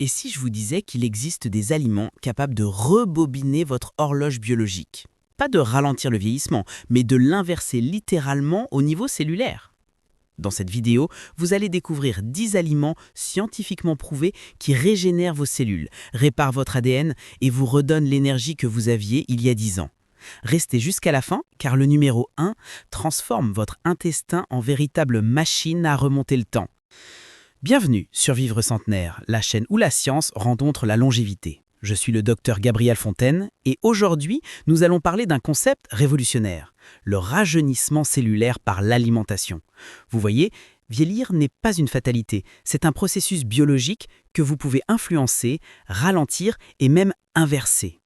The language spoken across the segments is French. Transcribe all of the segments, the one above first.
Et si je vous disais qu'il existe des aliments capables de rebobiner votre horloge biologique? Pas de ralentir le vieillissement, mais de l'inverser littéralement au niveau cellulaire. Dans cette vidéo, vous allez découvrir 10 aliments scientifiquement prouvés qui régénèrent vos cellules, réparent votre ADN et vous redonnent l'énergie que vous aviez il y a 10 ans. Restez jusqu'à la fin, car le numéro 1 transforme votre intestin en véritable machine à remonter le temps. Bienvenue sur Vivre Centenaire, la chaîne où la science rencontre la longévité. Je suis le docteur Gabriel Fontaine et aujourd'hui, nous allons parler d'un concept révolutionnaire, le rajeunissement cellulaire par l'alimentation. Vous voyez, vieillir n'est pas une fatalité, c'est un processus biologique que vous pouvez influencer, ralentir et même inverser.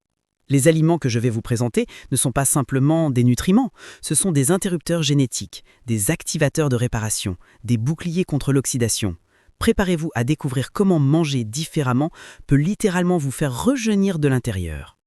Les aliments que je vais vous présenter ne sont pas simplement des nutriments, ce sont des interrupteurs génétiques, des activateurs de réparation, des boucliers contre l'oxydation. Préparez-vous à découvrir comment manger différemment peut littéralement vous faire rejeunir de l'intérieur.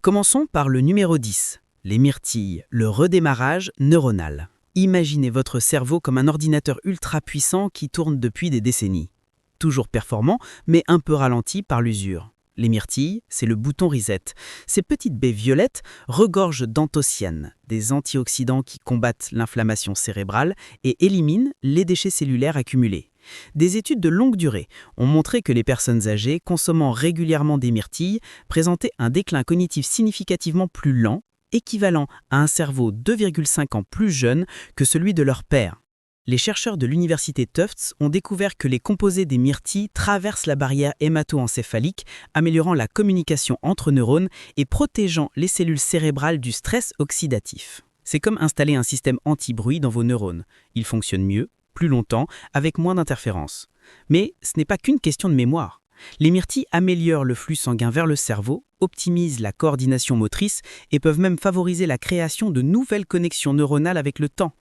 Commençons par le numéro 10, les myrtilles, le redémarrage neuronal. Imaginez votre cerveau comme un ordinateur ultra puissant qui tourne depuis des décennies. Toujours performant, mais un peu ralenti par l'usure. Les myrtilles, c'est le bouton reset. Ces petites baies violettes regorgent d'anthocyanes, des antioxydants qui combattent l'inflammation cérébrale et éliminent les déchets cellulaires accumulés. Des études de longue durée ont montré que les personnes âgées consommant régulièrement des myrtilles présentaient un déclin cognitif significativement plus lent, équivalent à un cerveau 2,5 ans plus jeune que celui de leur père. Les chercheurs de l'université Tufts ont découvert que les composés des myrtilles traversent la barrière hémato-encéphalique, améliorant la communication entre neurones et protégeant les cellules cérébrales du stress oxydatif. C'est comme installer un système anti-bruit dans vos neurones. Ils fonctionnent mieux, plus longtemps, avec moins d'interférences. Mais ce n'est pas qu'une question de mémoire. Les myrtilles améliorent le flux sanguin vers le cerveau, optimisent la coordination motrice et peuvent même favoriser la création de nouvelles connexions neuronales avec le temps.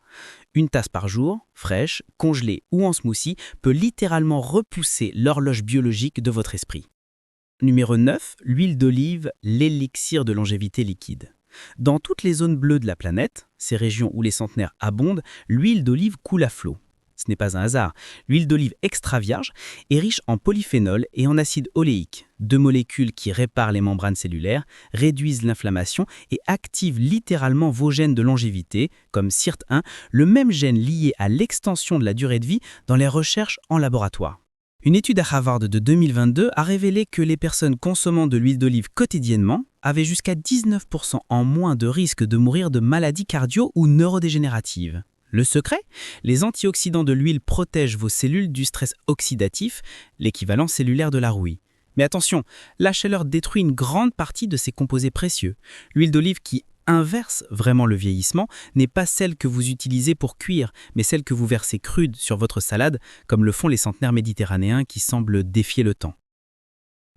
Une tasse par jour, fraîche, congelée ou en smoothie, peut littéralement repousser l'horloge biologique de votre esprit. Numéro 9, l'huile d'olive, l'élixir de longévité liquide. Dans toutes les zones bleues de la planète, ces régions où les centenaires abondent, l'huile d'olive coule à flot. Ce n'est pas un hasard. L'huile d'olive extra vierge est riche en polyphénol et en acide oléique, deux molécules qui réparent les membranes cellulaires, réduisent l'inflammation et activent littéralement vos gènes de longévité, comme SIRT1, le même gène lié à l'extension de la durée de vie dans les recherches en laboratoire. Une étude à Harvard de 2022 a révélé que les personnes consommant de l'huile d'olive quotidiennement avaient jusqu'à 19% en moins de risque de mourir de maladies cardio- ou neurodégénératives. Le secret? Les antioxydants de l'huile protègent vos cellules du stress oxydatif, l'équivalent cellulaire de la rouille. Mais attention, la chaleur détruit une grande partie de ces composés précieux. L'huile d'olive qui inverse vraiment le vieillissement n'est pas celle que vous utilisez pour cuire, mais celle que vous versez crude sur votre salade, comme le font les centenaires méditerranéens qui semblent défier le temps.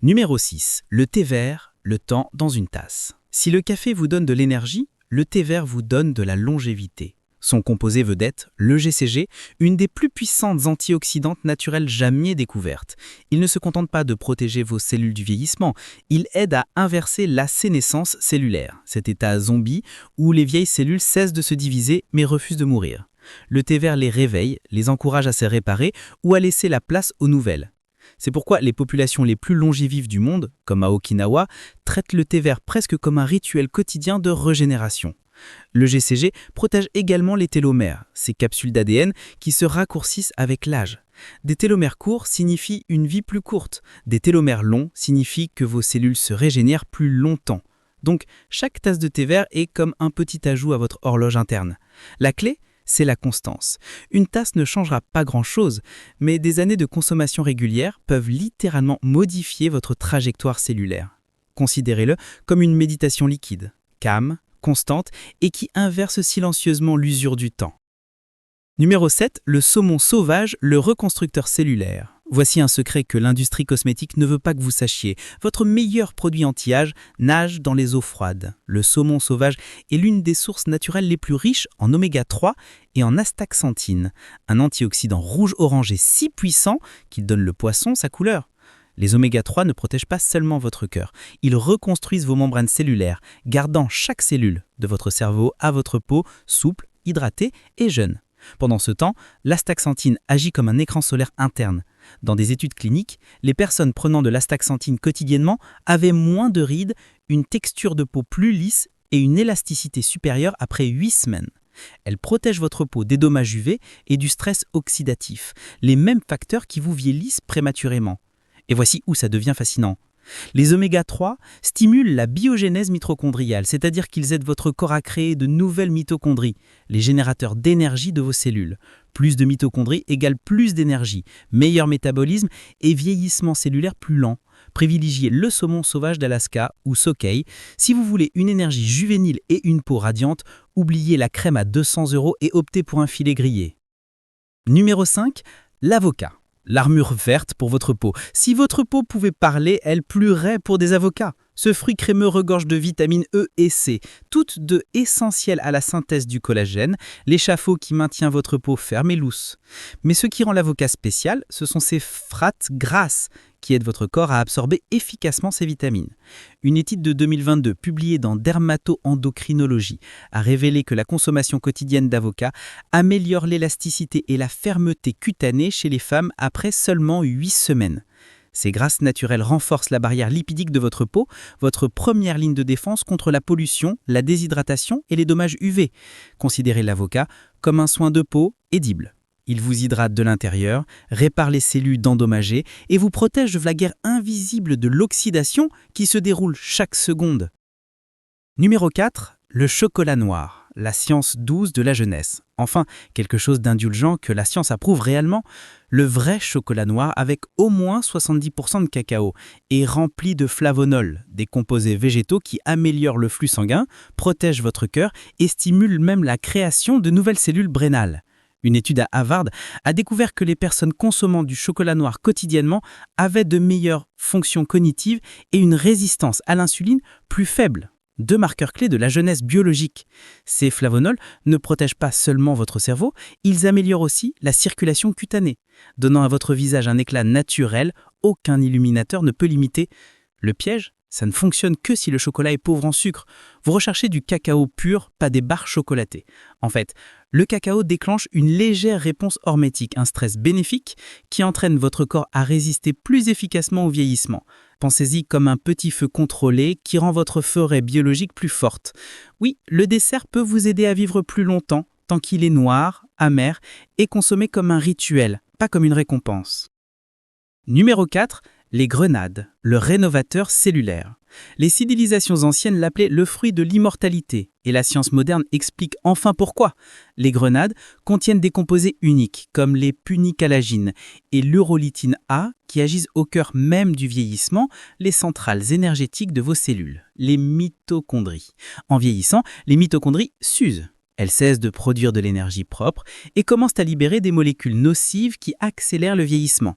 Numéro 6. Le thé vert, le temps dans une tasse. Si le café vous donne de l'énergie, le thé vert vous donne de la longévité. Son composé vedette, le GCG, une des plus puissantes antioxydantes naturelles jamais découvertes. Il ne se contente pas de protéger vos cellules du vieillissement, il aide à inverser la sénescence cellulaire, cet état zombie où les vieilles cellules cessent de se diviser mais refusent de mourir. Le thé vert les réveille, les encourage à se réparer ou à laisser la place aux nouvelles. C'est pourquoi les populations les plus longévives du monde, comme à Okinawa, traitent le thé vert presque comme un rituel quotidien de régénération. Le GCG protège également les télomères, ces capsules d'ADN qui se raccourcissent avec l'âge. Des télomères courts signifient une vie plus courte, des télomères longs signifient que vos cellules se régénèrent plus longtemps. Donc, chaque tasse de thé vert est comme un petit ajout à votre horloge interne. La clé, c'est la constance. Une tasse ne changera pas grand-chose, mais des années de consommation régulière peuvent littéralement modifier votre trajectoire cellulaire. Considérez-le comme une méditation liquide, calme, constante et qui inverse silencieusement l'usure du temps. Numéro 7, le saumon sauvage, le reconstructeur cellulaire. Voici un secret que l'industrie cosmétique ne veut pas que vous sachiez. Votre meilleur produit anti-âge nage dans les eaux froides. Le saumon sauvage est l'une des sources naturelles les plus riches en oméga 3 et en astaxanthine, un antioxydant rouge-orangé si puissant qu'il donne le poisson sa couleur. Les oméga 3 ne protègent pas seulement votre cœur, ils reconstruisent vos membranes cellulaires, gardant chaque cellule, de votre cerveau à votre peau, souple, hydratée et jeune. Pendant ce temps, l'astaxanthine agit comme un écran solaire interne. Dans des études cliniques, les personnes prenant de l'astaxanthine quotidiennement avaient moins de rides, une texture de peau plus lisse et une élasticité supérieure après 8 semaines. Elle protège votre peau des dommages UV et du stress oxydatif, les mêmes facteurs qui vous vieillissent prématurément. Et voici où ça devient fascinant. Les oméga 3 stimulent la biogénèse mitochondriale, c'est-à-dire qu'ils aident votre corps à créer de nouvelles mitochondries, les générateurs d'énergie de vos cellules. Plus de mitochondries égale plus d'énergie, meilleur métabolisme et vieillissement cellulaire plus lent. Privilégiez le saumon sauvage d'Alaska ou Sokei. Si vous voulez une énergie juvénile et une peau radiante, oubliez la crème à 200 € et optez pour un filet grillé. Numéro 5, l'avocat. L'armure verte pour votre peau. Si votre peau pouvait parler, elle pleurait pour des avocats. Ce fruit crémeux regorge de vitamines E et C, toutes deux essentielles à la synthèse du collagène, l'échafaud qui maintient votre peau ferme et lousse. Mais ce qui rend l'avocat spécial, ce sont ses frates grasses qui aident votre corps à absorber efficacement ces vitamines. Une étude de 2022 publiée dans Dermato-endocrinologie a révélé que la consommation quotidienne d'avocat améliore l'élasticité et la fermeté cutanée chez les femmes après seulement 8 semaines. Ces grasses naturelles renforcent la barrière lipidique de votre peau, votre première ligne de défense contre la pollution, la déshydratation et les dommages UV. Considérez l'avocat comme un soin de peau édible. Il vous hydrate de l'intérieur, répare les cellules endommagées et vous protège de la guerre invisible de l'oxydation qui se déroule chaque seconde. Numéro 4, le chocolat noir, la science douce de la jeunesse. Enfin, quelque chose d'indulgent que la science approuve réellement, le vrai chocolat noir avec au moins 70% de cacao est rempli de flavonols, des composés végétaux qui améliorent le flux sanguin, protègent votre cœur et stimulent même la création de nouvelles cellules brénales. Une étude à Harvard a découvert que les personnes consommant du chocolat noir quotidiennement avaient de meilleures fonctions cognitives et une résistance à l'insuline plus faible. 2 marqueurs clés de la jeunesse biologique. Ces flavonols ne protègent pas seulement votre cerveau, ils améliorent aussi la circulation cutanée, donnant à votre visage un éclat naturel, aucun illuminateur ne peut l'imiter. Le piège, ça ne fonctionne que si le chocolat est pauvre en sucre. Vous recherchez du cacao pur, pas des barres chocolatées. En fait, le cacao déclenche une légère réponse hormétique, un stress bénéfique qui entraîne votre corps à résister plus efficacement au vieillissement. Pensez-y comme un petit feu contrôlé qui rend votre forêt biologique plus forte. Oui, le dessert peut vous aider à vivre plus longtemps, tant qu'il est noir, amer et consommé comme un rituel, pas comme une récompense. Numéro 4, les grenades, le rénovateur cellulaire. Les civilisations anciennes l'appelaient le fruit de l'immortalité, et la science moderne explique enfin pourquoi. Les grenades contiennent des composés uniques, comme les punicalagines et l'urolitine A, qui agissent au cœur même du vieillissement, les centrales énergétiques de vos cellules, les mitochondries. En vieillissant, les mitochondries s'usent. Elles cessent de produire de l'énergie propre et commencent à libérer des molécules nocives qui accélèrent le vieillissement.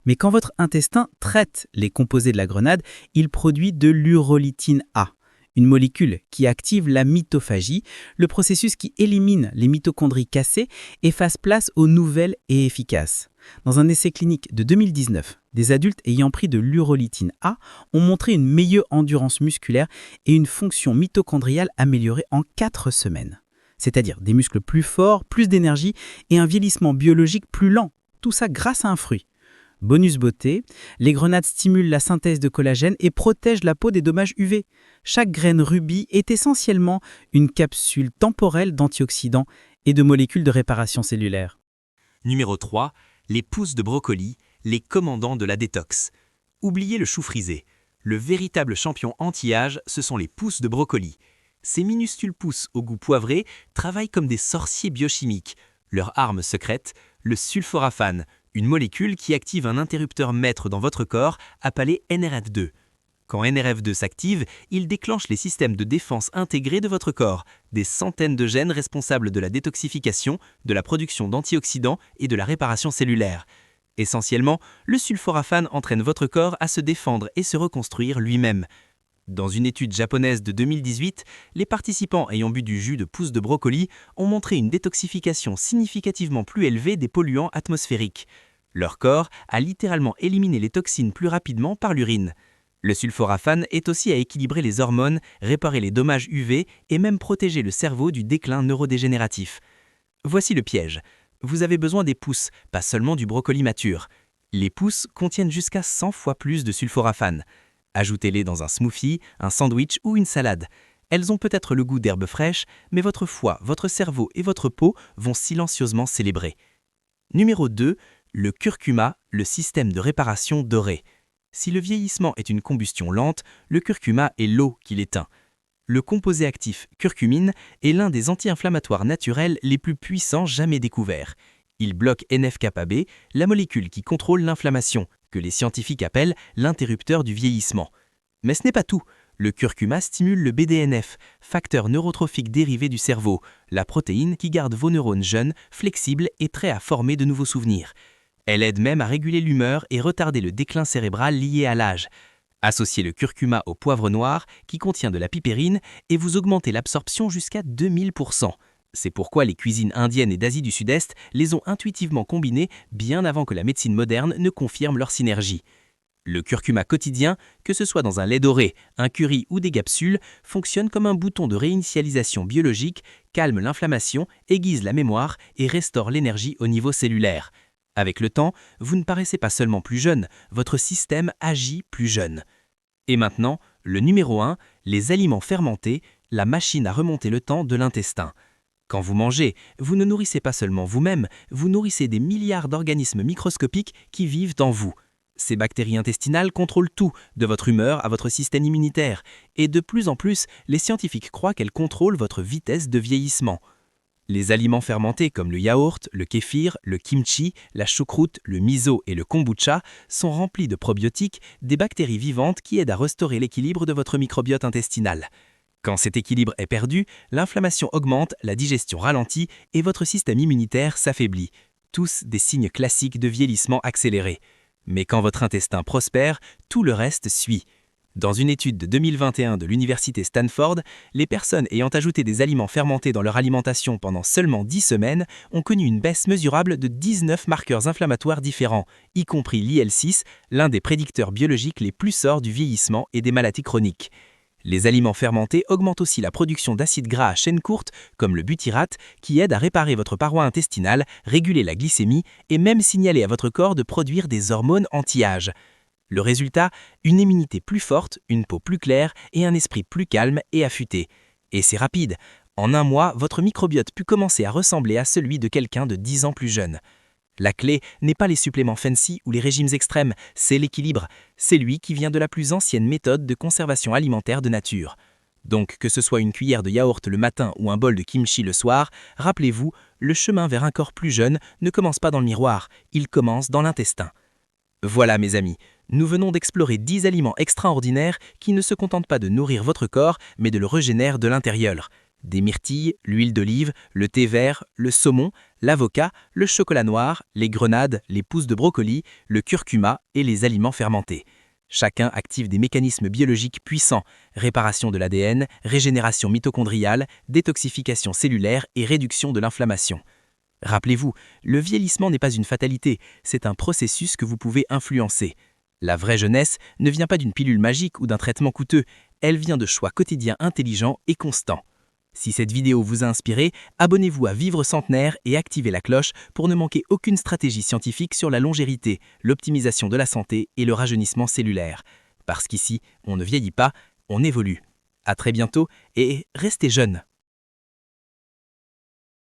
Mais quand votre intestin traite les composés de la grenade, il produit de l'urolitine A, une molécule qui active la mitophagie, le processus qui élimine les mitochondries cassées et fasse place aux nouvelles et efficaces. Dans un essai clinique de 2019, des adultes ayant pris de l'urolitine A ont montré une meilleure endurance musculaire et une fonction mitochondriale améliorée en 4 semaines. C'est-à-dire des muscles plus forts, plus d'énergie et un vieillissement biologique plus lent. Tout ça grâce à un fruit. Bonus beauté, les grenades stimulent la synthèse de collagène et protègent la peau des dommages UV. Chaque graine rubis est essentiellement une capsule temporelle d'antioxydants et de molécules de réparation cellulaire. Numéro 3, les pousses de brocoli, les commandants de la détox. Oubliez le chou frisé. Le véritable champion anti-âge, ce sont les pousses de brocoli. Ces minuscules pousses au goût poivré travaillent comme des sorciers biochimiques. Leur arme secrète, le sulforaphane, une molécule qui active un interrupteur maître dans votre corps appelé NRF2. Quand NRF2 s'active, il déclenche les systèmes de défense intégrés de votre corps, des centaines de gènes responsables de la détoxification, de la production d'antioxydants et de la réparation cellulaire. Essentiellement, le sulforaphane entraîne votre corps à se défendre et se reconstruire lui-même. Dans une étude japonaise de 2018, les participants ayant bu du jus de pousses de brocoli ont montré une détoxification significativement plus élevée des polluants atmosphériques. Leur corps a littéralement éliminé les toxines plus rapidement par l'urine. Le sulforaphane est aussi à équilibrer les hormones, réparer les dommages UV et même protéger le cerveau du déclin neurodégénératif. Voici le piège. Vous avez besoin des pousses, pas seulement du brocoli mature. Les pousses contiennent jusqu'à 100 fois plus de sulforaphane. Ajoutez-les dans un smoothie, un sandwich ou une salade. Elles ont peut-être le goût d'herbe fraîche, mais votre foie, votre cerveau et votre peau vont silencieusement célébrer. Numéro 2, le curcuma, le système de réparation doré. Si le vieillissement est une combustion lente, le curcuma est l'eau qui l'éteint. Le composé actif curcumine est l'un des anti-inflammatoires naturels les plus puissants jamais découverts. Il bloque NF-kappa B, la molécule qui contrôle l'inflammation, que les scientifiques appellent l'interrupteur du vieillissement. Mais ce n'est pas tout. Le curcuma stimule le BDNF, facteur neurotrophique dérivé du cerveau, la protéine qui garde vos neurones jeunes, flexibles et prêts à former de nouveaux souvenirs. Elle aide même à réguler l'humeur et retarder le déclin cérébral lié à l'âge. Associez le curcuma au poivre noir, qui contient de la pipérine, et vous augmentez l'absorption jusqu'à 2000%. C'est pourquoi les cuisines indiennes et d'Asie du Sud-Est les ont intuitivement combinés bien avant que la médecine moderne ne confirme leur synergie. Le curcuma quotidien, que ce soit dans un lait doré, un curry ou des capsules, fonctionne comme un bouton de réinitialisation biologique, calme l'inflammation, aiguise la mémoire et restaure l'énergie au niveau cellulaire. Avec le temps, vous ne paraissez pas seulement plus jeune, votre système agit plus jeune. Et maintenant, le numéro 1, les aliments fermentés, la machine à remonter le temps de l'intestin. Quand vous mangez, vous ne nourrissez pas seulement vous-même, vous nourrissez des milliards d'organismes microscopiques qui vivent en vous. Ces bactéries intestinales contrôlent tout, de votre humeur à votre système immunitaire, et de plus en plus, les scientifiques croient qu'elles contrôlent votre vitesse de vieillissement. Les aliments fermentés comme le yaourt, le kéfir, le kimchi, la choucroute, le miso et le kombucha sont remplis de probiotiques, des bactéries vivantes qui aident à restaurer l'équilibre de votre microbiote intestinal. Quand cet équilibre est perdu, l'inflammation augmente, la digestion ralentit et votre système immunitaire s'affaiblit. Tous des signes classiques de vieillissement accéléré. Mais quand votre intestin prospère, tout le reste suit. Dans une étude de 2021 de l'université Stanford, les personnes ayant ajouté des aliments fermentés dans leur alimentation pendant seulement 10 semaines ont connu une baisse mesurable de 19 marqueurs inflammatoires différents, y compris l'IL-6, l'un des prédicteurs biologiques les plus sorts du vieillissement et des maladies chroniques. Les aliments fermentés augmentent aussi la production d'acides gras à chaîne courte, comme le butyrate, qui aide à réparer votre paroi intestinale, réguler la glycémie et même signaler à votre corps de produire des hormones anti-âge. Le résultat, une immunité plus forte, une peau plus claire et un esprit plus calme et affûté. Et c'est rapide. En un mois, votre microbiote put commencer à ressembler à celui de quelqu'un de 10 ans plus jeune. La clé n'est pas les suppléments fancy ou les régimes extrêmes, c'est l'équilibre. C'est lui qui vient de la plus ancienne méthode de conservation alimentaire de nature. Donc, que ce soit une cuillère de yaourt le matin ou un bol de kimchi le soir, rappelez-vous, le chemin vers un corps plus jeune ne commence pas dans le miroir, il commence dans l'intestin. Voilà mes amis, nous venons d'explorer 10 aliments extraordinaires qui ne se contentent pas de nourrir votre corps, mais de le régénèrent de l'intérieur. Des myrtilles, l'huile d'olive, le thé vert, le saumon, l'avocat, le chocolat noir, les grenades, les pousses de brocoli, le curcuma et les aliments fermentés. Chacun active des mécanismes biologiques puissants, réparation de l'ADN, régénération mitochondriale, détoxification cellulaire et réduction de l'inflammation. Rappelez-vous, le vieillissement n'est pas une fatalité, c'est un processus que vous pouvez influencer. La vraie jeunesse ne vient pas d'une pilule magique ou d'un traitement coûteux, elle vient de choix quotidiens intelligents et constants. Si cette vidéo vous a inspiré, abonnez-vous à Vivre Centenaire et activez la cloche pour ne manquer aucune stratégie scientifique sur la longévité, l'optimisation de la santé et le rajeunissement cellulaire. Parce qu'ici, on ne vieillit pas, on évolue. À très bientôt et restez jeunes.